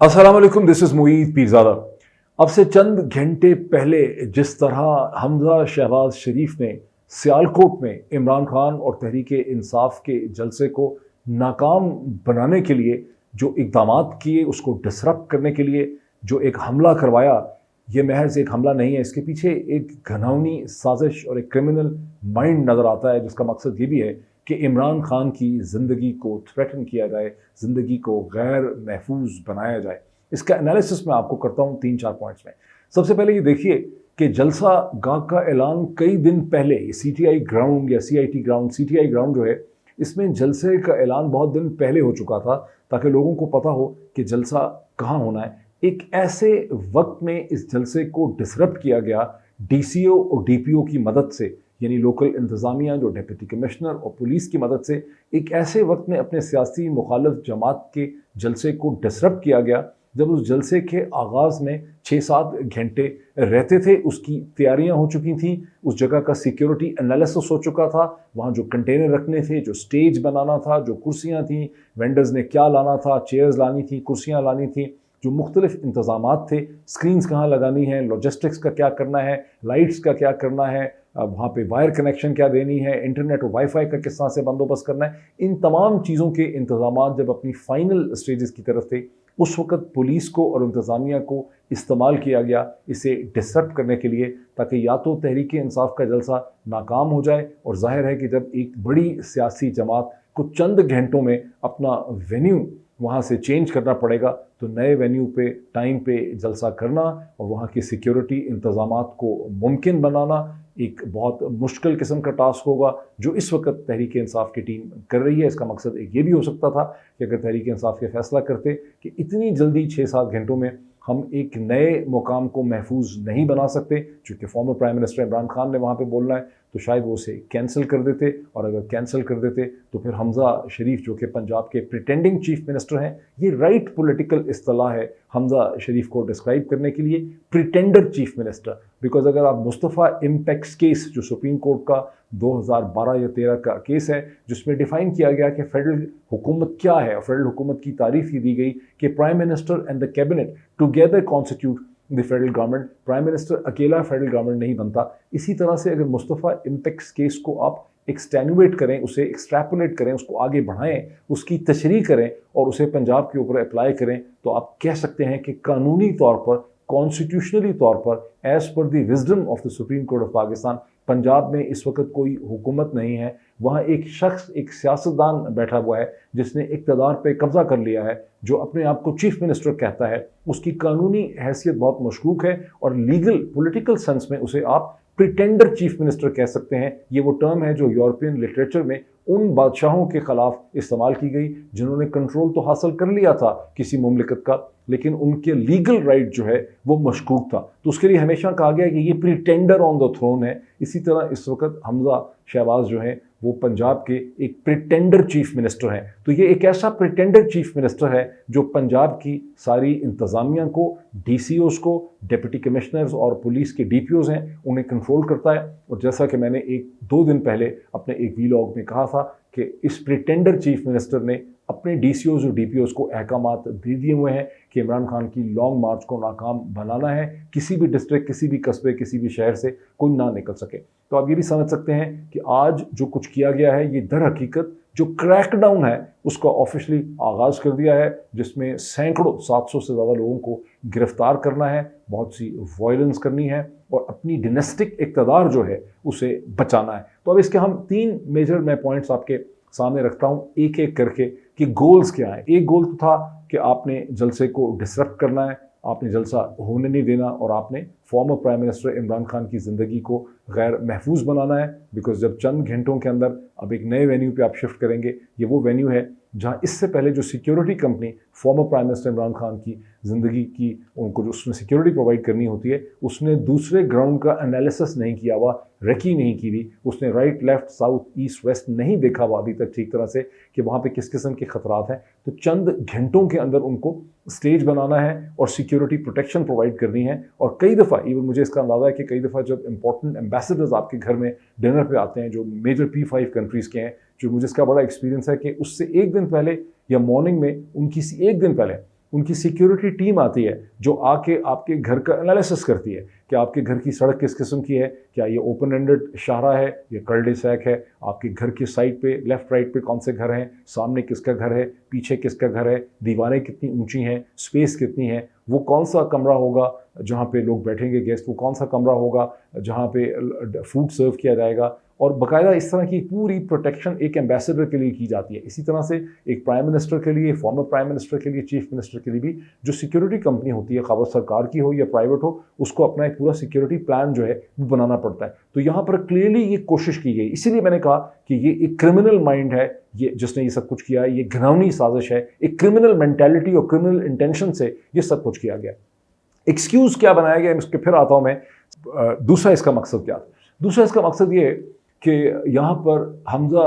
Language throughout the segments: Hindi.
अस्सलाम वालेकुम, दिस इज़ मुईद पीरज़ादा। अब से चंद घंटे पहले जिस तरह हमज़ा शहबाज शरीफ ने सियालकोट में इमरान खान और तहरीक इंसाफ के जलसे को नाकाम बनाने के लिए जो इक़दामात किए, उसको डिसरप्ट करने के लिए जो एक हमला करवाया, ये महज एक हमला नहीं है, इसके पीछे एक घिनौनी साजिश और एक क्रिमिनल माइंड नज़र आता है, जिसका मकसद ये भी है कि इमरान खान की ज़िंदगी को थ्रेटन किया जाए, ज़िंदगी को गैर महफूज बनाया जाए। इसका एनालिसिस मैं आपको करता हूँ 3-4 पॉइंट्स में। सबसे पहले ये देखिए कि जलसा गाह का ऐलान कई दिन पहले सीटीआई ग्राउंड या सीआईटी ग्राउंड, सीटीआई ग्राउंड जो है, इसमें जलसे का ऐलान बहुत दिन पहले हो चुका था, ताकि लोगों को पता हो कि जलसा कहाँ होना है। एक ऐसे वक्त में इस जलसे को डिसरप्ट किया गया डीसीओ और डीपीओ की मदद से, यानी लोकल इंतज़ामिया जो डिप्टी कमिश्नर और पुलिस की मदद से एक ऐसे वक्त में अपने सियासी मुखालिफ जमात के जलसे को डिसरप्ट किया गया, जब उस जलसे के आगाज़ में 6-7 घंटे रहते थे, उसकी तैयारियां हो चुकी थी, उस जगह का सिक्योरिटी एनालिसिस हो चुका था, वहाँ जो कंटेनर रखने थे, जो स्टेज बनाना था, जो कुर्सियाँ थीं, वेंडर्स ने क्या लाना था, चेयर्स लानी थी, कुर्सियाँ लानी थी, जो मुख्तलिफ इंतज़ामात थे, स्क्रीन्स कहाँ लगानी है, लॉजिस्टिक्स का क्या करना है, लाइट्स का क्या करना है, वहाँ पे वायर कनेक्शन क्या देनी है, इंटरनेट और वाईफाई का किस तरह से बंदोबस्त करना है, इन तमाम चीज़ों के इंतज़ामात जब अपनी फ़ाइनल स्टेजेस की तरफ थे, उस वक़्त पुलिस को और इंतज़ामिया को इस्तेमाल किया गया इसे डिसरप्ट करने के लिए, ताकि या तो तहरीक इंसाफ का जलसा नाकाम हो जाए, और ज़ाहिर है कि जब एक बड़ी सियासी जमात को चंद घंटों में अपना वेन्यू वहाँ से चेंज करना पड़ेगा, तो नए वेन्यू पे टाइम पे जलसा करना और वहाँ की सिक्योरिटी इंतज़ामात को मुमकिन बनाना एक बहुत मुश्किल किस्म का टास्क होगा, जो इस वक्त तहरीक इंसाफ की टीम कर रही है। इसका मकसद एक ये भी हो सकता था कि अगर तहरीक इंसाफ के फैसला करते कि इतनी जल्दी 6-7 घंटों में हम एक नए मुकाम को महफूज नहीं बना सकते, चूँकि former prime minister Imran Khan ने वहाँ पे बोलना है, तो शायद वो उसे कैंसिल कर देते, और अगर कैंसिल कर देते तो फिर हमज़ा शरीफ जो कि पंजाब के प्रिटेंडिंग चीफ मिनिस्टर हैं, ये राइट पॉलिटिकल इस्तिलाह है हमज़ा शरीफ को डिस्क्राइब करने के लिए, प्रिटेंडर चीफ मिनिस्टर। बिकॉज अगर आप मुस्तफ़ा इम्पेक्स केस, जो सुप्रीम कोर्ट का 2012 या 13 का केस है, जिसमें डिफ़ाइन किया गया कि फेडरल हुकूमत क्या है, और फेडरल हुकूमत की तारीफ़ ये दी गई कि prime minister and the cabinet together constitute the federal government, prime minister अकेला फेडरल गवर्नमेंट नहीं बनता। इसी तरह से अगर मुस्तफ़ा इम्पेक्स केस को आप एक्सटेनुएट करें, उसे एक्सट्रैपोलेट करें, उसको आगे बढ़ाएं, उसकी तशरीह करें और उसे पंजाब के ऊपर अप्लाई करें, तो आप कह सकते हैं कि कानूनी तौर पर, कॉन्स्टिट्यूशनली तौर पर, as per the wisdom of the supreme court of Pakistan, Punjab में इस वक्त कोई हुकूमत नहीं है। वहाँ एक शख्स, एक सियासतदान बैठा हुआ है जिसने इक़्तिदार पे कब्ज़ा कर लिया है, जो अपने आप को चीफ मिनिस्टर कहता है। उसकी कानूनी हैसियत बहुत मशकूक है, और लीगल पॉलिटिकल सेंस में उसे आप प्रिटेंडर चीफ मिनिस्टर कह सकते हैं। ये वो टर्म है जो यूरोपियन लिटरेचर में उन बादशाहों के ख़िलाफ़ इस्तेमाल की गई जिन्होंने कंट्रोल तो हासिल कर लिया था किसी मुमलिकत का, लेकिन उनके लीगल राइट जो है वो मशकूक था, तो उसके लिए हमेशा कहा गया कि ये प्रिटेंडर ऑन द थ्रोन है। इसी तरह इस वक्त हमज़ा शहबाज जो है वो पंजाब के एक प्रिटेंडर चीफ मिनिस्टर हैं। तो ये एक ऐसा प्रिटेंडर चीफ मिनिस्टर है जो पंजाब की सारी इंतज़ामिया को, डीसीओज़ को, डिप्टी कमिश्नर्स और पुलिस के डीपीओज़ हैं, उन्हें कंट्रोल करता है। और जैसा कि मैंने 1-2 दिन पहले अपने एक वीलॉग में कहा था कि इस प्रिटेंडर चीफ मिनिस्टर ने अपने डीसीओज़ और डीपीओज़ को अहकामात दे दिए हुए हैं कि इमरान खान की लॉन्ग मार्च को नाकाम बनाना है, किसी भी डिस्ट्रिक्ट, किसी भी कस्बे, किसी भी शहर से कोई ना निकल सके। तो आप ये भी समझ सकते हैं कि आज जो कुछ किया गया है, ये दर हकीकत जो क्रैकडाउन है उसका ऑफिशियली आगाज़ कर दिया है, जिसमें सैकड़ों, 700 से ज़्यादा लोगों को गिरफ्तार करना है, बहुत सी वायलेंस करनी है, और अपनी डिनेस्टिक इक़्तिदार जो है उसे बचाना है। तो अब इसके हम 3 मेजर मैं पॉइंट्स आपके सामने रखता हूँ एक एक करके कि गोल्स क्या हैं। एक गोल तो था कि आपने जलसे को डिसरप्ट करना है, आपने जलसा होने नहीं देना, और आपने former prime minister Imran Khan की ज़िंदगी को गैर महफूज बनाना है। बिकॉज जब चंद घंटों के अंदर अब एक नए वेन्यू पे आप शिफ्ट करेंगे, ये वो वेन्यू है जहाँ इससे पहले जो security company former prime minister Imran Khan की ज़िंदगी की, उनको जो उसने सिक्योरिटी प्रोवाइड करनी होती है, उसने दूसरे ग्राउंड का एनालिसिस नहीं किया हुआ, रेकी नहीं की हुई, उसने right, left, south, east, west नहीं देखा हुआ अभी तक ठीक तरह से कि वहाँ पे किस किस्म के ख़तरात हैं। तो चंद घंटों के अंदर उनको स्टेज बनाना है और सिक्योरिटी प्रोटेक्शन प्रोवाइड करनी है। और कई दफ़ा इवन मुझे इसका अंदाज़ा है कि कई दफ़ा जब इंपॉर्टेंट एम्बेसडर्स आपके घर में डिनर पे आते हैं, जो मेजर P5 कंट्रीज़ के हैं, जो मुझे इसका बड़ा एक्सपीरियंस है कि उससे एक दिन पहले या मॉर्निंग में उनकी एक दिन पहले उनकी सिक्योरिटी टीम आती है जो आके आपके घर का एनालिसिस करती है कि आपके घर की सड़क किस किस्म की है, क्या ये ओपन एंडेड शाहरा है, ये कर्ल सैक है, आपके घर की साइड पे लेफ्ट राइट पे कौन से घर हैं, सामने किसका घर है, पीछे किसका घर है, दीवारें कितनी ऊंची हैं, स्पेस कितनी है, वो कौन सा कमरा होगा जहाँ पे लोग बैठेंगे गेस्ट, वो कौन सा कमरा होगा जहाँ पे फूड सर्व किया जाएगा। और बाकायदा इस तरह की पूरी प्रोटेक्शन एक एम्बेसडर के लिए की जाती है। इसी तरह से एक प्राइम मिनिस्टर के लिए, फॉर्मर प्राइम मिनिस्टर के लिए, चीफ मिनिस्टर के लिए भी जो सिक्योरिटी कंपनी होती है, खबर सरकार की हो या प्राइवेट हो, उसको अपना एक पूरा सिक्योरिटी प्लान जो है वो बनाना पड़ता है। तो यहाँ पर क्लियरली ये कोशिश की गई, इसीलिए मैंने कहा कि ये एक क्रिमिनल माइंड है ये जिसने ये सब कुछ किया है, ये घिनौनी साजिश है, एक क्रिमिनल मेंटेलिटी और क्रिमिनल इंटेंशन से ये सब कुछ किया गया। एक्सक्यूज़ क्या बनाया गया, इसके फिर आता हूँ मैं। दूसरा इसका मकसद क्या था? दूसरा इसका मकसद ये कि यहाँ पर Hamza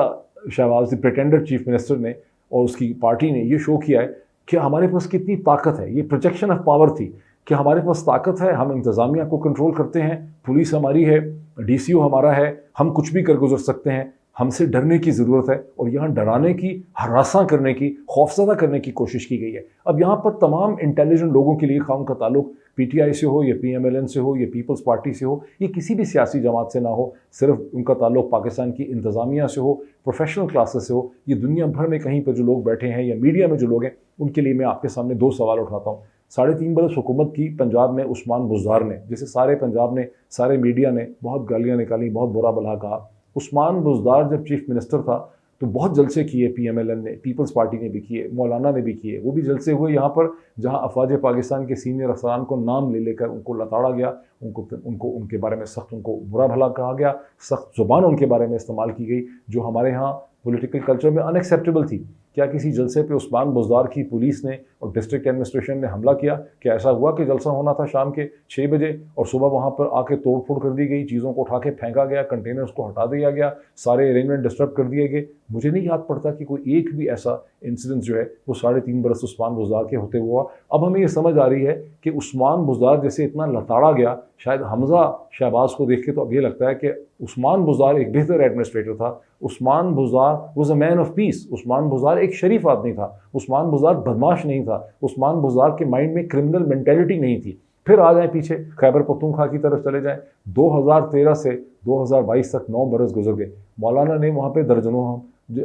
Shahbaz pretender chief minister ने और उसकी पार्टी ने ये शो किया है कि हमारे पास कितनी ताकत है। ये प्रोजेक्शन ऑफ पावर थी कि हमारे पास ताकत है, हम इंतज़ामिया को कंट्रोल करते हैं, पुलिस हमारी है, डीसीओ हमारा है, हम कुछ भी कर गुजर सकते हैं, हमसे डरने की ज़रूरत है। और यहाँ डराने की, हरासा करने की, खौफजदा करने की कोशिश की गई है। अब यहाँ पर तमाम इंटेलिजेंट लोगों के लिए, खा उनका ताल्लुक पीटीआई से हो या पीएमएलएन से हो या पीपल्स पार्टी से हो, ये किसी भी सियासी जमात से ना हो, सिर्फ उनका ताल्लुक पाकिस्तान की इंतज़ामिया से हो, प्रोफेशनल क्लासेस से हो, ये दुनिया भर में कहीं पर जो लोग बैठे हैं या मीडिया में जो लोग हैं, उनके लिए मैं आपके सामने दो सवाल उठाता हूँ। 3.5 बरस हुकूमत की पंजाब में उस्मान बुज़दार ने, जिसे सारे पंजाब ने, सारे मीडिया ने बहुत गालियाँ निकाली, बहुत बुरा भला कहा। उस्मान बुज़दार जब चीफ मिनिस्टर था तो बहुत जलसे किए, पीएमएलएन ने, पीपल्स पार्टी ने भी किए, मौलाना ने भी किए। वो भी जलसे हुए यहाँ पर जहाँ अफवाज पाकिस्तान के सीनियर अफसरान को नाम ले लेकर उनको लताड़ा गया, उनको उनके बारे में सख्त, उनको बुरा भला कहा गया, सख्त ज़ुबान उनके बारे में इस्तेमाल की गई, जो हमारे यहाँ पॉलिटिकल कल्चर में अनएक्सेप्टेबल थी। क्या किसी जलसे पे उस्मान बुज़दार की पुलिस ने और डिस्ट्रिक्ट एडमिनिस्ट्रेशन ने हमला किया? क्या ऐसा हुआ कि जलसा होना था शाम के 6 बजे और सुबह वहाँ पर आके तोड़ फोड़ कर दी गई, चीज़ों को उठा के फेंका गया, कंटेनर्स को हटा दिया गया, सारे अरेंजमेंट डिस्टर्ब कर दिए गए? मुझे नहीं याद पड़ता कि कोई एक भी ऐसा इंसिडेंट जो है वो 3.5 बरस उस्मान बुज़दार के होते हुआ। अब हमें ये समझ आ रही है कि उस्मान बुज़दार जैसे इतना लताड़ा गया, शायद हमजा शहबाज को देख के तो अब ये लगता है कि उस्मान बुज़दार एक बेहतर एडमिनिस्ट्रेटर था। Usman Buzdar was a man of peace. Usman Buzdar एक शरीफ आदमी था। उस्मान बुज़दार बदमाश नहीं था। उस्मान बुज़दार के माइंड में क्रिमिनल मेंटेलिटी नहीं थी। फिर आ जाए पीछे, खैबर पख्तूनख्वा की तरफ चले जाएं। 2013 से 2022 तक 9 बरस गुजर गए। मौलाना ने वहाँ पे दर्जनों,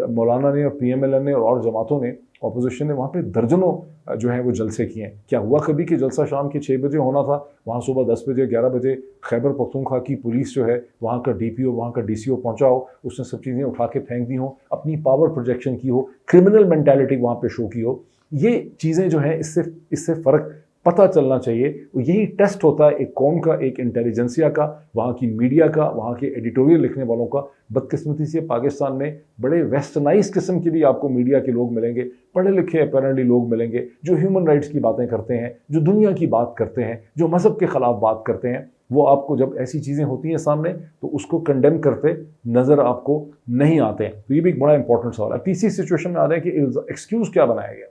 मौलाना ने और पीएमएलएन ने और जमातों ने, अपोजिशन ने वहाँ पे दर्जनों जो है वो जलसे किए हैं। क्या हुआ कभी कि जलसा शाम के 6 बजे होना था, वहाँ सुबह 10 बजे 11 बजे खैबर पख्तूनख्वा की पुलिस जो है, वहाँ का डीपीओ, वहाँ का डीसीओ पहुँचा हो, उसने सब चीज़ें उठा के फेंक दी हो, अपनी पावर प्रोजेक्शन की हो, क्रिमिनल मेंटालिटी वहाँ पे शो की हो? ये चीज़ें जो हैं, इससे फ़र्क पता चलना चाहिए। यही टेस्ट होता है एक कौम का, एक इंटेलिजेंसिया का, वहाँ की मीडिया का, वहाँ के एडिटोरियल लिखने वालों का। बदकिस्मती से पाकिस्तान में बड़े वेस्टर्नाइज किस्म के भी आपको मीडिया के लोग मिलेंगे, पढ़े लिखे अपेरेंटली लोग मिलेंगे, जो ह्यूमन राइट्स की बातें करते हैं, जो दुनिया की बात करते हैं, जो मज़हब के ख़िलाफ़ बात करते हैं। वो आपको जब ऐसी चीज़ें होती हैं सामने तो उसको कंडेम करते नज़र आपको नहीं आते हैं। तो ये भी एक बड़ा इंपॉर्टेंट सवाल है। तीसरी सिचुएशन में आ रहा है कि एक्सक्यूज़ क्या बनाया गया।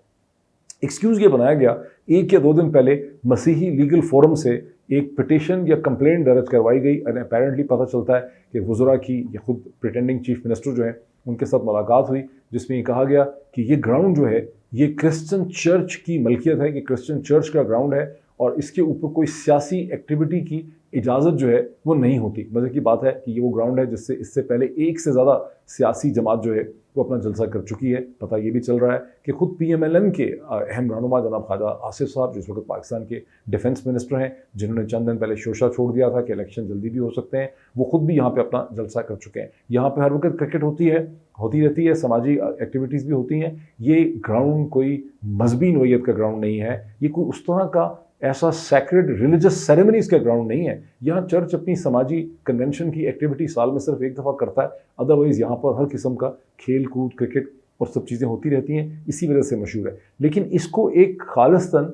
एक्सक्यूज़ ये बनाया गया, 1 या 2 दिन पहले मसीही लीगल फोरम से एक पिटिशन या कंप्लेंट दर्ज करवाई गई। और अपेरेंटली पता चलता है कि वज़रा की या खुद प्रिटेंडिंग चीफ मिनिस्टर जो हैं उनके साथ मुलाकात हुई, जिसमें ये कहा गया कि ये ग्राउंड जो है ये क्रिश्चियन चर्च की मलकियत है, कि क्रिश्चियन चर्च का ग्राउंड है और इसके ऊपर कोई सियासी एक्टिविटी की इजाज़त जो है वो नहीं होती। मज़े की बात है कि ये वो ग्राउंड है जिससे इससे पहले 1 से ज़्यादा सियासी जमात जो है वो अपना जलसा कर चुकी है। पता ये भी चल रहा है कि खुद पीएमएलएन के अहम रहनुमा जनाब ख्वाजा आसिफ साहब, जो इस वक्त पाकिस्तान के डिफेंस मिनिस्टर हैं, जिन्होंने चंद दिन पहले शोशा छोड़ दिया था कि इलेक्शन जल्दी भी हो सकते हैं, वो खुद भी यहाँ पे अपना जलसा कर चुके हैं। यहाँ पे हर वक्त क्रिकेट होती रहती है, समाजी एक्टिविटीज़ भी होती हैं। ये ग्राउंड कोई मजहबी नोयत का ग्राउंड नहीं है, ये कोई उस तरह का ऐसा सैक्रेड रिलीजियस सेरेमनीज़ का ग्राउंड नहीं है। यहाँ चर्च अपनी समाजी कन्वेंशन की एक्टिविटी साल में सिर्फ 1 दफ़ा करता है, अदरवाइज़ यहाँ पर हर किस्म का खेल कूद, क्रिकेट और सब चीज़ें होती रहती हैं, इसी वजह से मशहूर है। लेकिन इसको एक खालिस्तन,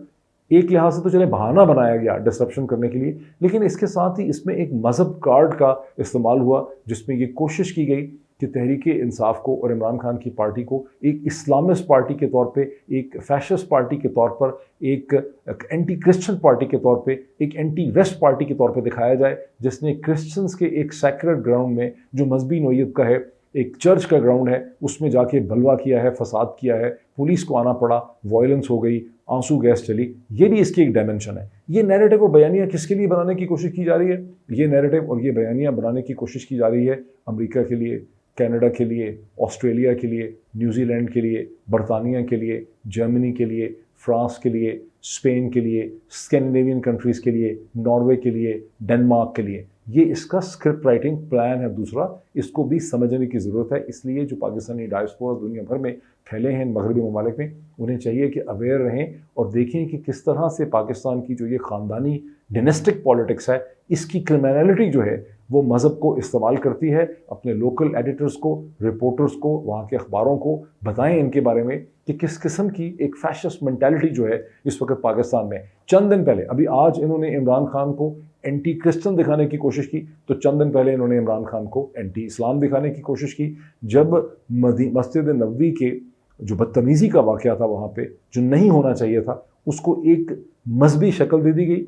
एक लिहाज से तो चले बहाना बनाया गया डिसरप्शन करने के लिए, लेकिन इसके साथ ही इसमें एक मज़हब कार्ड का इस्तेमाल हुआ, जिसमें ये कोशिश की गई कि तहरीक इंसाफ को और इमरान खान की पार्टी को एक इस्लामिस्ट पार्टी के तौर पे, एक फैशिस्ट पार्टी के तौर पर, एक एंटी क्रिश्चियन पार्टी के तौर पे, एक एंटी वेस्ट पार्टी के तौर पे दिखाया जाए, जिसने क्रिश्चियंस के एक सैक्रेड ग्राउंड में, जो मजहबी नोयत का है, एक चर्च का ग्राउंड है, उसमें जाके बलवा किया है, फसाद किया है, पुलिस को आना पड़ा, वायलेंस हो गई, आंसू गैस चली, ये भी इसकी एक डायमेंशन है। ये नैरेटिव और बयानियाँ किसके लिए बनाने की कोशिश की जा रही है? ये नैरेटिव और ये बयानियाँ बनाने की कोशिश की जा रही है अमेरिका के लिए, कनाडा के लिए, ऑस्ट्रेलिया के लिए, न्यूजीलैंड के लिए, बरतानिया के लिए, जर्मनी के लिए, फ्रांस के लिए, स्पेन के लिए, स्कैंडिनेवियन कंट्रीज़ के लिए, नॉर्वे के लिए, डेनमार्क के लिए। ये इसका स्क्रिप्ट राइटिंग प्लान है दूसरा, इसको भी समझने की ज़रूरत है। इसलिए जो पाकिस्तानी डायस्पोरा दुनिया भर में फैले हैं इन मगरबी ममालिक में, उन्हें चाहिए कि अवेयर रहें और देखें कि किस तरह से पाकिस्तान की जो ये ख़ानदानी डिनेस्टिक पॉलिटिक्स है, इसकी क्रिमिनलिटी जो है वो मज़हब को इस्तेमाल करती है। अपने लोकल एडिटर्स को, रिपोर्टर्स को, वहाँ के अखबारों को बताएं इनके बारे में कि किस किस्म की एक फैशिस्ट मेंटालिटी जो है इस वक्त पाकिस्तान में। चंद दिन पहले, अभी आज इन्होंने इमरान खान को एंटी क्रिश्चियन दिखाने की कोशिश की, तो चंद दिन पहले इन्होंने इमरान खान को एंटी इस्लाम दिखाने की कोशिश की। जब मस्जिद नबवी के जो बदतमीज़ी का वाक़या था वहाँ पे, जो नहीं होना चाहिए था, उसको एक मजहबी शक्ल दे दी गई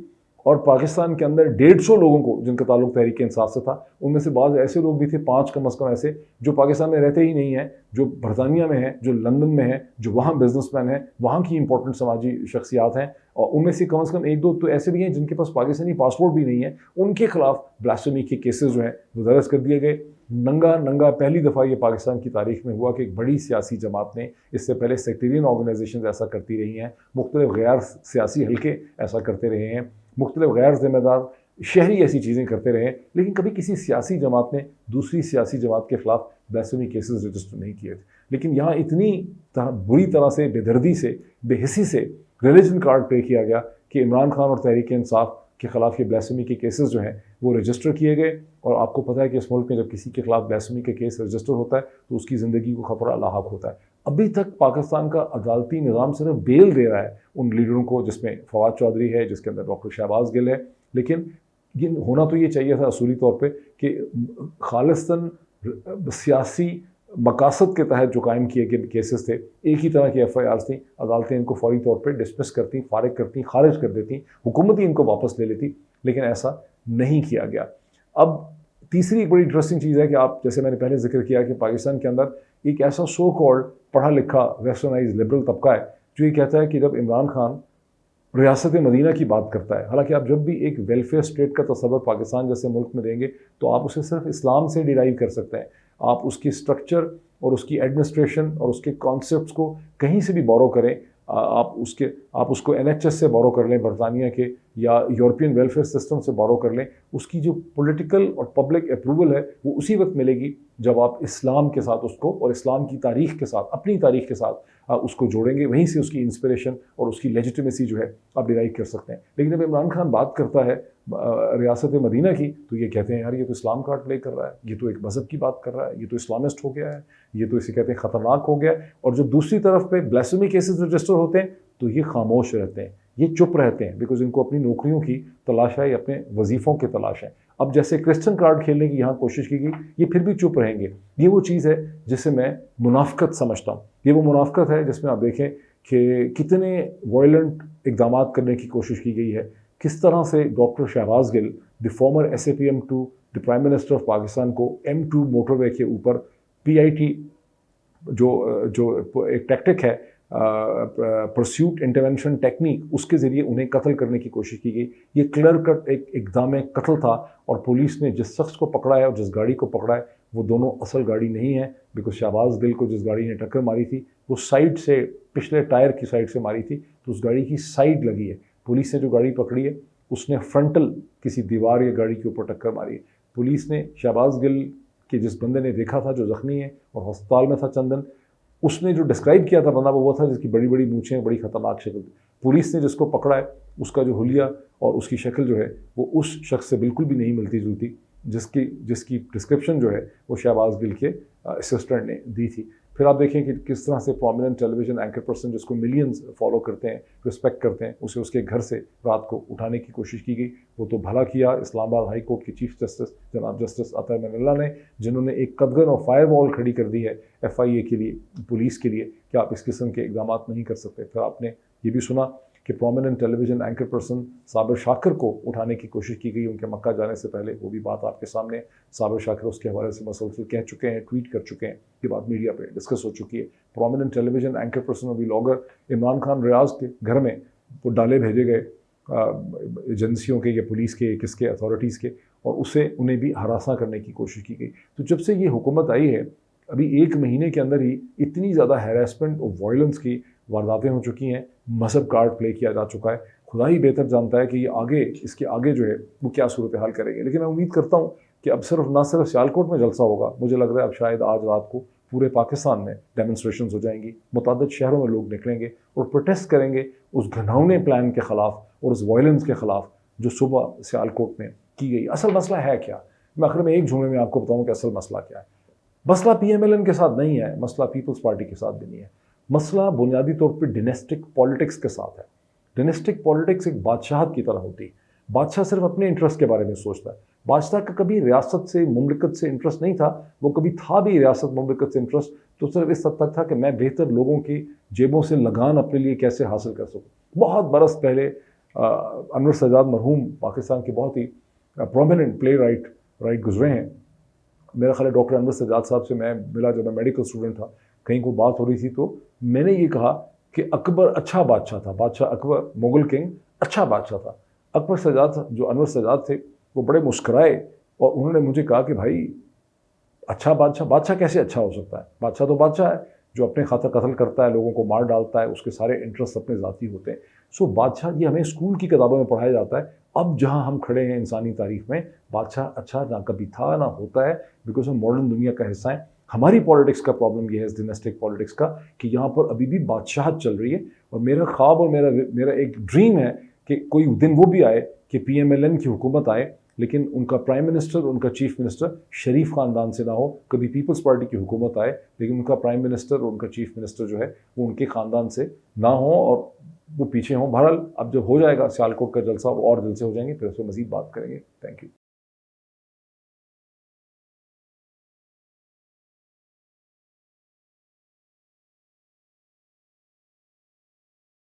और पाकिस्तान के अंदर 150 लोगों को जिनका ताल्लुक तहरीक इंसाफ से था, उनमें से बाद ऐसे लोग भी थे, 5 कम अज़ कम ऐसे, जो पाकिस्तान में रहते ही नहीं हैं, जो बरतानिया में हैं, जो लंदन में हैं, जो वहाँ बिजनेसमैन हैं, वहाँ की इंपॉर्टेंट समाजी शख्सियात हैं, और उनमें से कम 1-2 तो ऐसे भी हैं जिनके पास पाकिस्तानी पासपोर्ट भी नहीं है। उनके खिलाफ ब्लास्फेमी के केसेस जो हैं वो दर्ज कर दिए गए। नंगा पहली दफ़ा ये पाकिस्तान की तारीख में हुआ कि एक बड़ी सियासी जमात ने, इससे पहले सेक्टेरियन ऑर्गेनाइजेशन ऐसा करती रही हैं, मुख्तलिफ गैर सियासी हल्के ऐसा करते रहे हैं, मुख्तलिफ गैर जिम्मेदार शहरी ऐसी चीज़ें करते रहे, लेकिन कभी किसी सियासी जमात ने दूसरी सियासी जमात के खिलाफ ब्लास्फेमी केसेस रजिस्टर नहीं किए थे। लेकिन यहाँ इतनी बुरी तरह से, बेदर्दी से, बेहिसी से रिलीजन कार्ड प्ले किया गया कि इमरान खान और तहरीक इंसाफ के खिलाफ ये ब्लास्फेमी के केसेस जो हैं वो रजिस्टर किए गए। और आपको पता है कि इस मुल्क में जब किसी के खिलाफ ब्लास्फेमी के केस रजिस्टर होता है तो उसकी ज़िंदगी को खतरा लाहक होता है। अभी तक पाकिस्तान का अदालती निज़ाम सिर्फ बेल दे रहा है उन लीडरों को, जिसमें फवाद चौधरी है, जिसके अंदर डॉक्टर शहबाज गिल है, लेकिन ये होना तो ये चाहिए था असूली तौर पे कि खालिस्तन सियासी मकासद के तहत जो कायम किए गए केसेस थे, एक ही तरह की FIRs थी, अदालतें इनको फौरी तौर पे डिसमिस करती, फारिग करती, खारिज कर देती, हुकूमत ही इनको वापस ले लेती, लेकिन ऐसा नहीं किया गया। अब तीसरी एक बड़ी इंटरेस्टिंग चीज़ है कि आप, जैसे मैंने पहले जिक्र किया कि पाकिस्तान के अंदर एक ऐसा सो कॉल्ड पढ़ा लिखा वेस्टर्नाइज लिबरल तबका है जो ये कहता है कि जब इमरान खान रियासत मदीना की बात करता है, हालांकि आप जब भी एक वेलफेयर स्टेट का तस्वर पाकिस्तान जैसे मुल्क में देंगे तो आप उसे सिर्फ इस्लाम से डिराइव कर सकते हैं। आप उसकी स्ट्रक्चर और उसकी एडमिनिस्ट्रेशन और उसके कॉन्सेप्ट्स को कहीं से भी बोरो करें, आप उसको NHS से बोरो कर लें, बरतानिया के, या यूरोपियन वेलफेयर सिस्टम से बोरो कर लें, उसकी जो पॉलिटिकल और पब्लिक अप्रूवल है वो उसी वक्त मिलेगी जब आप इस्लाम के साथ उसको, और इस्लाम की तारीख़ के साथ, अपनी तारीख़ के साथ उसको जोड़ेंगे। वहीं से उसकी इंस्पिरेशन और उसकी लेजिटिमेसी जो है आप डिराइव कर सकते हैं। लेकिन जब इमरान खान बात करता है रियासत मदीना की, तो ये कहते हैं यार ये तो इस्लाम कार्ड प्ले कर रहा है, ये तो एक मज़हब की बात कर रहा है, ये तो इस्लामिस्ट हो गया है, ये तो इसे कहते हैं ख़तरनाक हो गया है। और जो दूसरी तरफ पे ब्लास्फेमी केसेस रजिस्टर होते हैं तो ये खामोश रहते हैं, ये चुप रहते हैं, बिकॉज इनको अपनी नौकरियों की तलाश है या अपने वजीफ़ों की तलाश है। अब जैसे क्रिश्चियन कार्ड खेलने की यहाँ कोशिश की गई, ये फिर भी चुप रहेंगे। ये वो चीज़ है जिसे मैं मुनाफ़कत समझता हूँ। ये वो मुनाफ़कत है जिसमें आप देखें कि कितने वायलेंट इक़दाम करने की कोशिश की गई है, किस तरह से doctor Shahbaz Gill, the former SAPM to the prime minister of Pakistan को M2 मोटरवे के ऊपर PIT जो एक टैक्टिक है, परस्यूट इंटरवेंशन टेक्निक, उसके ज़रिए उन्हें कत्ल करने की कोशिश की गई। ये क्लियर कट एक इक़दाम कत्ल था और पुलिस ने जिस शख्स को पकड़ा है और जिस गाड़ी को पकड़ा है वो दोनों असल गाड़ी नहीं है, बिकॉज शहबाज गिल को जिस गाड़ी ने टक्कर मारी थी वो साइड से, पिछले टायर की साइड से मारी थी, तो उस गाड़ी की साइड लगी है। पुलिस ने जो गाड़ी पकड़ी है उसने फ्रंटल किसी दीवार या गाड़ी के ऊपर टक्कर मारी है। पुलिस ने शहबाज गिल के जिस बंदे ने देखा था जो ज़ख्मी है और अस्पताल में था चंदन, उसने जो डिस्क्राइब किया था बंदा वो था जिसकी बड़ी बड़ी मूँछें, बड़ी ख़तरनाक शक्ल थी। पुलिस ने जिसको पकड़ा है उसका जो हुलिया और उसकी शक्ल जो है वो उस शख्स से बिल्कुल भी नहीं मिलती जुलती जिसकी डिस्क्रिप्शन जो है वो शहबाज गिल के असिस्टेंट ने दी थी। फिर आप देखें कि किस तरह से प्रोमिनेंट टेलीविज़न एंकर पर्सन जिसको मिलियंस फॉलो करते हैं, रिस्पेक्ट करते हैं, उसे उसके घर से रात को उठाने की कोशिश की गई। वो तो भला किया इस्लामाबाद हाई कोर्ट के चीफ जस्टिस जनाब जस्टिस अतर मनल्ला ने, जिन्होंने एक कदगन और फायर वॉल खड़ी कर दी है FIA के लिए, पुलिस के लिए, कि आप इस किस्म के इक़दाम नहीं कर सकते। फिर आपने ये भी सुना कि prominent television anchor person Sabir Shakir को उठाने की कोशिश की गई उनके मक्का जाने से पहले। वो भी बात आपके सामने, साबिर शाकिर उसके हवाले से मसलसल कह चुके हैं, ट्वीट कर चुके हैं, ये बात मीडिया पे डिस्कस हो चुकी है। प्रोमिनेंट टेलीविज़न एंकर पर्सन और व्लॉगर इमरान खान रियाज के घर में वो डाले भेजे गए एजेंसियों के या पुलिस के किसके अथॉरिटीज़ के, और उसे उन्हें भी हरासा करने की कोशिश की गई। तो जब से ये हुकूमत आई है अभी 1 महीने के अंदर ही इतनी ज़्यादा हैरेसमेंट और वायलेंस की वारदातें हो चुकी हैं, मज़हब कार्ड प्ले किया जा चुका है। खुदा ही बेहतर जानता है कि ये आगे, इसके आगे जो है वो क्या सूरत हाल करेंगे। लेकिन मैं उम्मीद करता हूँ कि अब ना सिर्फ सियालकोट में जलसा होगा, मुझे लग रहा है अब शायद आज रात को पूरे पाकिस्तान में डेमोन्स्ट्रेशंस हो जाएंगी, मुतअद्दिद शहरों में लोग निकलेंगे और प्रोटेस्ट करेंगे उस घिनौने प्लान के ख़िलाफ़ और उस वायलेंस के ख़िलाफ़ जो सुबह सियालकोट में की गई। असल मसला है क्या? मैं आखिर में एक जुमले में आपको बताऊँ कि असल मसला क्या है। मसला PMLN के साथ नहीं है, मसला पीपल्स पार्टी के साथ भी नहीं है। मसला बुनियादी तौर पर डिनेस्टिक पॉलिटिक्स के साथ है। डिनेस्टिक पॉलिटिक्स एक बादशाहत की तरह होती है। बादशाह सिर्फ अपने इंटरेस्ट के बारे में सोचता है। बादशाह का कभी रियासत से, मुमलिकत से इंटरेस्ट नहीं था। वो कभी था भी रियासत मुमलिकत से इंटरेस्ट तो सिर्फ इस हद तक था कि मैं बेहतर लोगों की जेबों से लगान अपने लिए कैसे हासिल कर सकूँ। बहुत बरस पहले अनवर सज्जाद मरहूम पाकिस्तान के बहुत ही प्रोमिनेंट प्ले राइट गुजरे हैं। मेरा ख्याल है डॉक्टर अनवर सज्जाद साहब से मैं मिला जब मैं मेडिकल स्टूडेंट था, कहीं कोई बात हो रही थी तो मैंने ये कहा कि अकबर अच्छा बादशाह था, बादशाह अकबर मुगल किंग अच्छा बादशाह था। अकबर सज्जाद जो अनवर सज्जाद थे वो बड़े मुस्कराए और उन्होंने मुझे कहा कि भाई अच्छा बादशाह कैसे अच्छा हो सकता है? बादशाह तो बादशाह है जो अपने खातर कत्ल करता है, लोगों को मार डालता है, उसके सारे इंटरेस्ट अपने ज़ाती होते हैं। सो बादशाह ये हमें स्कूल की किताबों में पढ़ाया जाता है। अब जहाँ हम खड़े हैं इंसानी तारीख में, बादशाह अच्छा ना कभी था ना होता है, बिकॉज हम मॉडर्न दुनिया का हिस्सा हैं। हमारी पॉलिटिक्स का प्रॉब्लम ये है, इस डिनेस्टिक पॉलिटिक्स का, कि यहाँ पर अभी भी बादशाहत चल रही है। और मेरा ख्वाब और मेरा एक ड्रीम है कि कोई दिन वो भी आए कि PMLN की हुकूमत आए, लेकिन उनका प्राइम मिनिस्टर, उनका चीफ मिनिस्टर शरीफ ख़ानदान से ना हो। कभी पीपल्स पार्टी की हुकूमत आए लेकिन उनका प्राइम मिनिस्टर और उनका चीफ मिनिस्टर जो है वो उनके ख़ानदान से ना हो और वो पीछे हों। बहरहाल अब जब हो जाएगा सियालकोट का जलसा और जलसे हो जाएंगे, फिर उस पर मज़ीद बात करेंगे। Thank you.